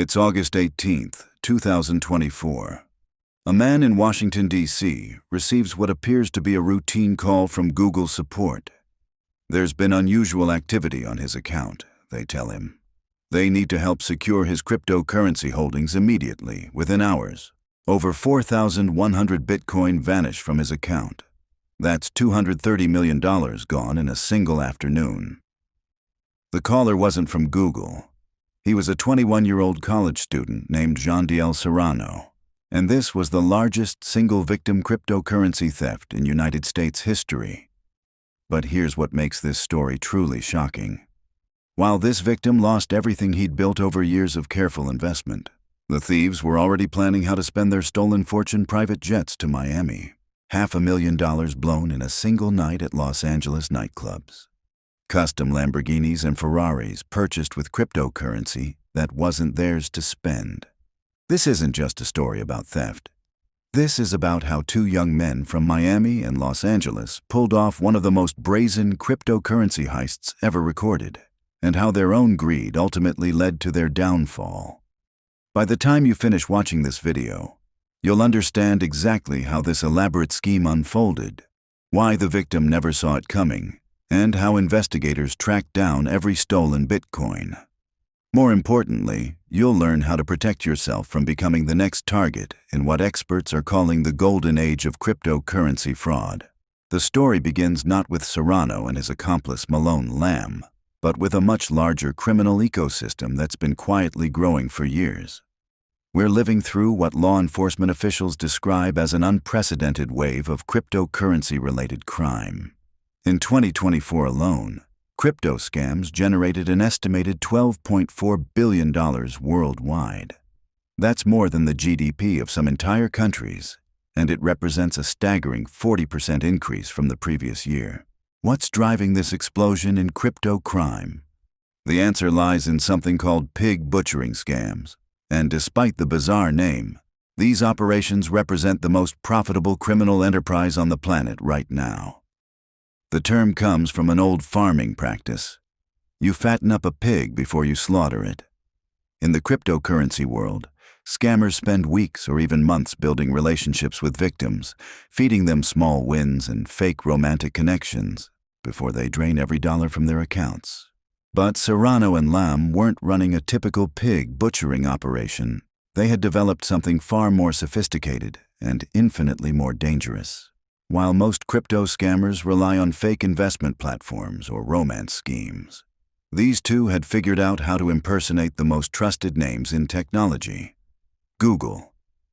It's August 18th, 2024. A man in Washington, D.C. receives what appears to be a routine call from Google support. There's been unusual activity on his account, they tell him. They need to help secure his cryptocurrency holdings immediately, within hours. Over 4,100 Bitcoin vanish from his account. That's $230 million gone in a single afternoon. The caller wasn't from Google. He was a 21-year-old college student named Jean-Diel Serrano, and this was the largest single-victim cryptocurrency theft in United States history. But here's what makes this story truly shocking. While this victim lost everything he'd built over years of careful investment, the thieves were already planning how to spend their stolen fortune private jets to Miami. $500,000 blown in a single night at Los Angeles nightclubs. Custom Lamborghinis and Ferraris purchased with cryptocurrency that wasn't theirs to spend. This isn't just a story about theft. This is about how two young men from Miami and Los Angeles pulled off one of the most brazen cryptocurrency heists ever recorded, and how their own greed ultimately led to their downfall. By the time you finish watching this video, you'll understand exactly how this elaborate scheme unfolded, why the victim never saw it coming, and how investigators tracked down every stolen Bitcoin. More importantly, you'll learn how to protect yourself from becoming the next target in what experts are calling the golden age of cryptocurrency fraud. The story begins not with Serrano and his accomplice Malone Lamb, but with a much larger criminal ecosystem that's been quietly growing for years. We're living through what law enforcement officials describe as an unprecedented wave of cryptocurrency-related crime. In 2024 alone, crypto scams generated an estimated $12.4 billion worldwide. That's more than the GDP of some entire countries, and it represents a staggering 40% increase from the previous year. What's driving this explosion in crypto crime? The answer lies in something called pig butchering scams, and despite the bizarre name, these operations represent the most profitable criminal enterprise on the planet right now. The term comes from an old farming practice. You fatten up a pig before you slaughter it. In the cryptocurrency world, scammers spend weeks or even months building relationships with victims, feeding them small wins and fake romantic connections before they drain every dollar from their accounts. But Serrano and Lamb weren't running a typical pig butchering operation. They had developed something far more sophisticated and infinitely more dangerous. While most crypto scammers rely on fake investment platforms or romance schemes, these two had figured out how to impersonate the most trusted names in technology. Google,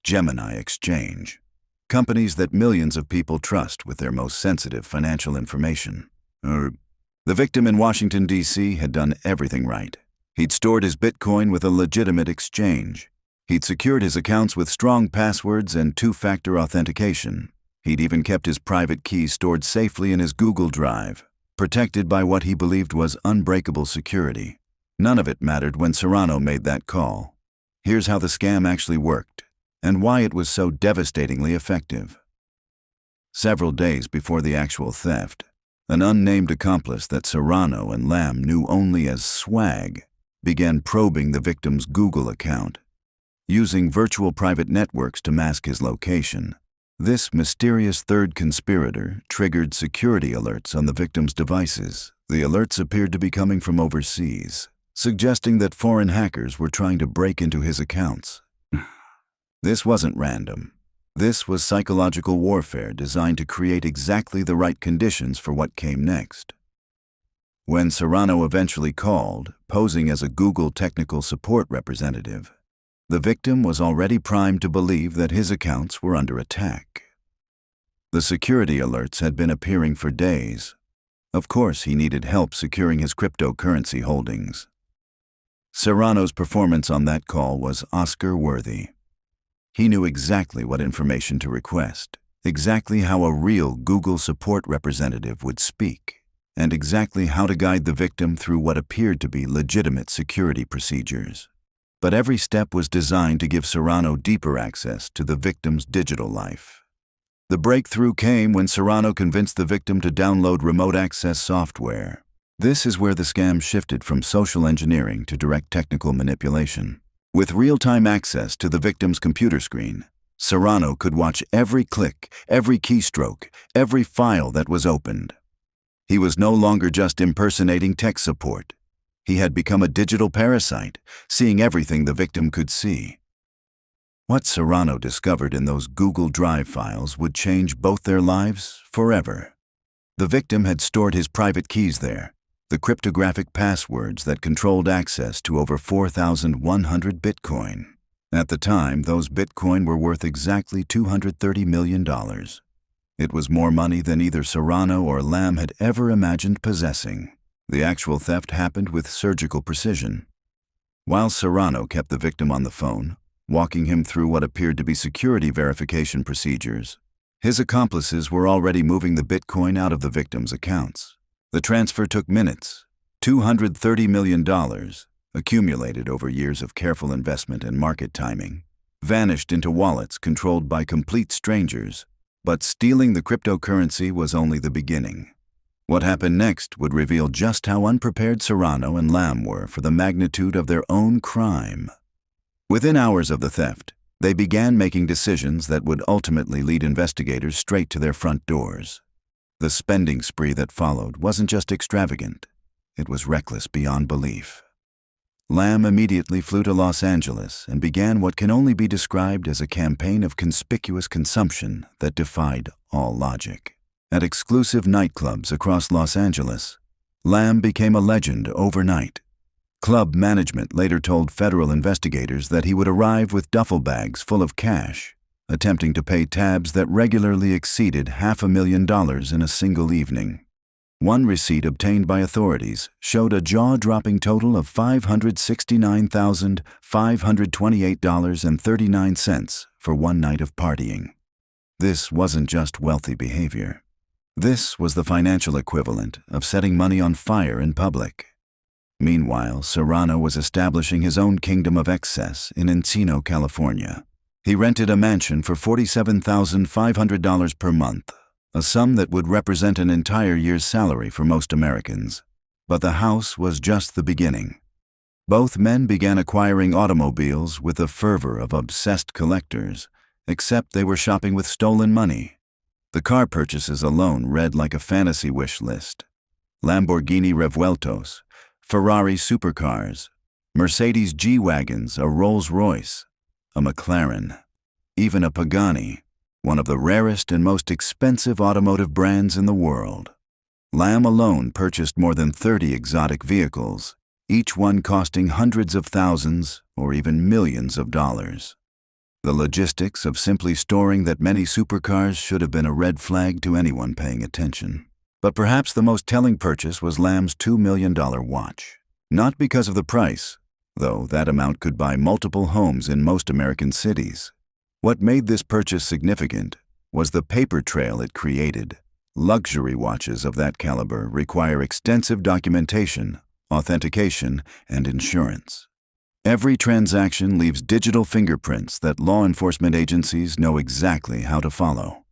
Gemini Exchange, companies that millions of people trust with their most sensitive financial information. The victim in Washington, D.C. had done everything right. He'd stored his Bitcoin with a legitimate exchange. He'd secured his accounts with strong passwords and two-factor authentication. He'd even kept his private keys stored safely in his Google Drive, protected by what he believed was unbreakable security. None of it mattered when Serrano made that call. Here's how the scam actually worked, and why it was so devastatingly effective. Several days before the actual theft, an unnamed accomplice that Serrano and Lamb knew only as Swag began probing the victim's Google account. Using virtual private networks to mask his location, this mysterious third conspirator triggered security alerts on the victim's devices. The alerts appeared to be coming from overseas, suggesting that foreign hackers were trying to break into his accounts. This wasn't random. This was psychological warfare designed to create exactly the right conditions for what came next. When Serrano eventually called, posing as a Google technical support representative, the victim was already primed to believe that his accounts were under attack. The security alerts had been appearing for days. Of course, he needed help securing his cryptocurrency holdings. Serrano's performance on that call was Oscar-worthy. He knew exactly what information to request, exactly how a real Google support representative would speak, and exactly how to guide the victim through what appeared to be legitimate security procedures. But every step was designed to give Serrano deeper access to the victim's digital life. The breakthrough came when Serrano convinced the victim to download remote access software. This is where the scam shifted from social engineering to direct technical manipulation. With real-time access to the victim's computer screen, Serrano could watch every click, every keystroke, every file that was opened. He was no longer just impersonating tech support. He had become a digital parasite, seeing everything the victim could see. What Serrano discovered in those Google Drive files would change both their lives forever. The victim had stored his private keys there, the cryptographic passwords that controlled access to over 4,100 Bitcoin. At the time, those Bitcoin were worth exactly $230 million. It was more money than either Serrano or Lamb had ever imagined possessing. The actual theft happened with surgical precision. While Serrano kept the victim on the phone, walking him through what appeared to be security verification procedures, his accomplices were already moving the Bitcoin out of the victim's accounts. The transfer took minutes. $230 million, accumulated over years of careful investment and market timing, vanished into wallets controlled by complete strangers. But stealing the cryptocurrency was only the beginning. What happened next would reveal just how unprepared Serrano and Lamb were for the magnitude of their own crime. Within hours of the theft, they began making decisions that would ultimately lead investigators straight to their front doors. The spending spree that followed wasn't just extravagant, it was reckless beyond belief. Lamb immediately flew to Los Angeles and began what can only be described as a campaign of conspicuous consumption that defied all logic. At exclusive nightclubs across Los Angeles, Lamb became a legend overnight. Club management later told federal investigators that he would arrive with duffel bags full of cash, attempting to pay tabs that regularly exceeded $500,000 in a single evening. One receipt obtained by authorities showed a jaw-dropping total of $569,528.39 for one night of partying. This wasn't just wealthy behavior. This was the financial equivalent of setting money on fire in public. Meanwhile, Serrano was establishing his own kingdom of excess in Encino, California. He rented a mansion for $47,500 per month, a sum that would represent an entire year's salary for most Americans. But the house was just the beginning. Both men began acquiring automobiles with the fervor of obsessed collectors, except they were shopping with stolen money. The car purchases alone read like a fantasy wish list. Lamborghini Revueltos, Ferrari supercars, Mercedes G-Wagons, a Rolls-Royce, a McLaren, even a Pagani, one of the rarest and most expensive automotive brands in the world. Lamb alone purchased more than 30 exotic vehicles, each one costing hundreds of thousands or even millions of dollars. The logistics of simply storing that many supercars should have been a red flag to anyone paying attention. But perhaps the most telling purchase was Lamb's $2 million watch. Not because of the price, though that amount could buy multiple homes in most American cities. What made this purchase significant was the paper trail it created. Luxury watches of that caliber require extensive documentation, authentication, and insurance. Every transaction leaves digital fingerprints that law enforcement agencies know exactly how to follow.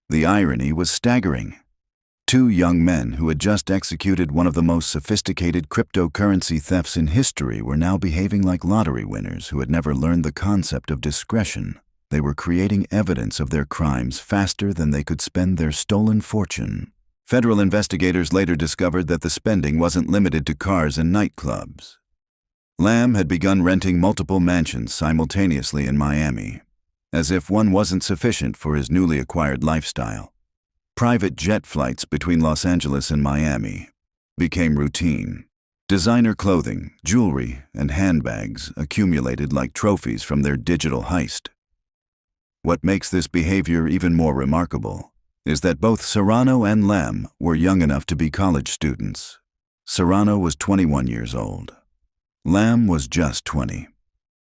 The irony was staggering. Two young men who had just executed one of the most sophisticated cryptocurrency thefts in history were now behaving like lottery winners who had never learned the concept of discretion. They were creating evidence of their crimes faster than they could spend their stolen fortune. Federal investigators later discovered that the spending wasn't limited to cars and nightclubs. Lamb had begun renting multiple mansions simultaneously in Miami, as if one wasn't sufficient for his newly acquired lifestyle. Private jet flights between Los Angeles and Miami became routine. Designer clothing, jewelry, and handbags accumulated like trophies from their digital heist. What makes this behavior even more remarkable is that both Serrano and Lamb were young enough to be college students. Serrano was 21 years old. Lamb was just 20.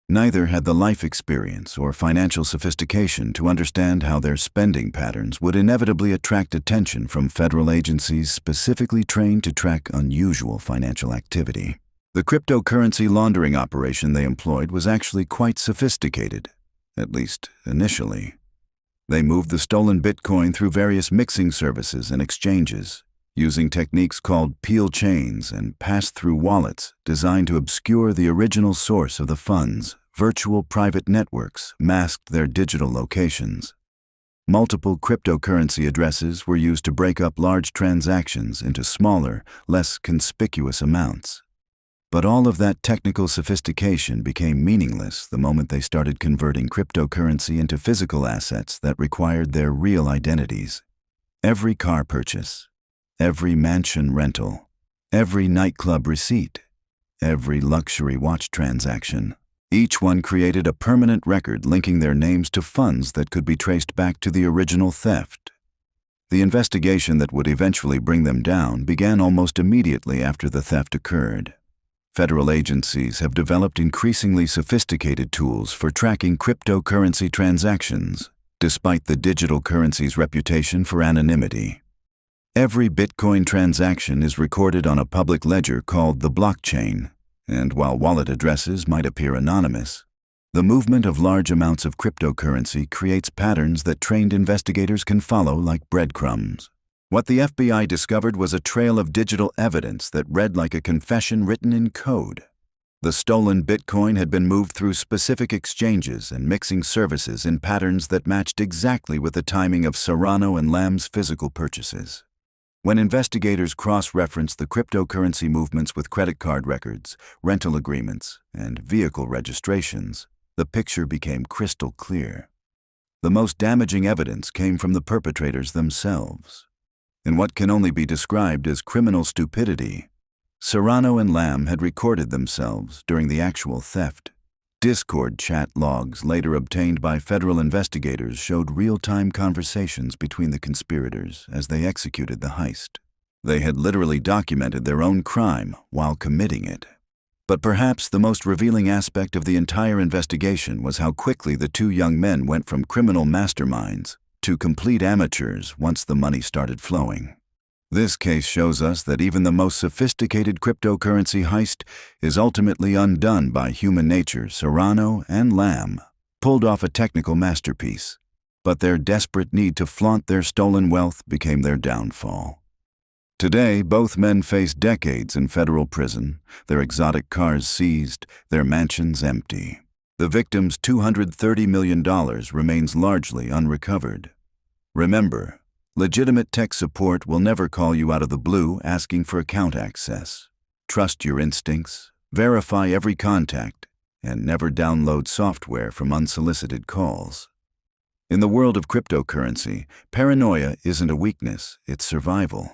Neither had the life experience or financial sophistication to understand how their spending patterns would inevitably attract attention from federal agencies specifically trained to track unusual financial activity. The cryptocurrency laundering operation they employed was actually quite sophisticated, at least initially. They moved the stolen Bitcoin through various mixing services and exchanges, using techniques called peel chains and pass-through wallets designed to obscure the original source of the funds virtual private networks masked their digital locations. Multiple cryptocurrency addresses were used to break up large transactions into smaller, less conspicuous amounts. But all of that technical sophistication became meaningless the moment they started converting cryptocurrency into physical assets that required their real identities. Every car purchase, every mansion rental, every nightclub receipt, every luxury watch transaction, each one created a permanent record linking their names to funds that could be traced back to the original theft. The investigation that would eventually bring them down began almost immediately after the theft occurred. Federal agencies have developed increasingly sophisticated tools for tracking cryptocurrency transactions, despite the digital currency's reputation for anonymity. Every Bitcoin transaction is recorded on a public ledger called the blockchain, and while wallet addresses might appear anonymous, the movement of large amounts of cryptocurrency creates patterns that trained investigators can follow like breadcrumbs. What the FBI discovered was a trail of digital evidence that read like a confession written in code. The stolen Bitcoin had been moved through specific exchanges and mixing services in patterns that matched exactly with the timing of Serrano and Lamb's physical purchases. When investigators cross-referenced the cryptocurrency movements with credit card records, rental agreements, and vehicle registrations, the picture became crystal clear. The most damaging evidence came from the perpetrators themselves. In what can only be described as criminal stupidity, Serrano and Lamb had recorded themselves during the actual theft. Discord chat logs later obtained by federal investigators showed real-time conversations between the conspirators as they executed the heist. They had literally documented their own crime while committing it. But perhaps the most revealing aspect of the entire investigation was how quickly the two young men went from criminal masterminds to complete amateurs once the money started flowing. This case shows us that even the most sophisticated cryptocurrency heist is ultimately undone by human nature. Serrano and Lamb pulled off a technical masterpiece, but their desperate need to flaunt their stolen wealth became their downfall. Today, both men face decades in federal prison, their exotic cars seized, their mansions empty. The victim's $230 million remains largely unrecovered. Remember, legitimate tech support will never call you out of the blue asking for account access. Trust your instincts, verify every contact, and never download software from unsolicited calls. In the world of cryptocurrency, paranoia isn't a weakness, it's survival.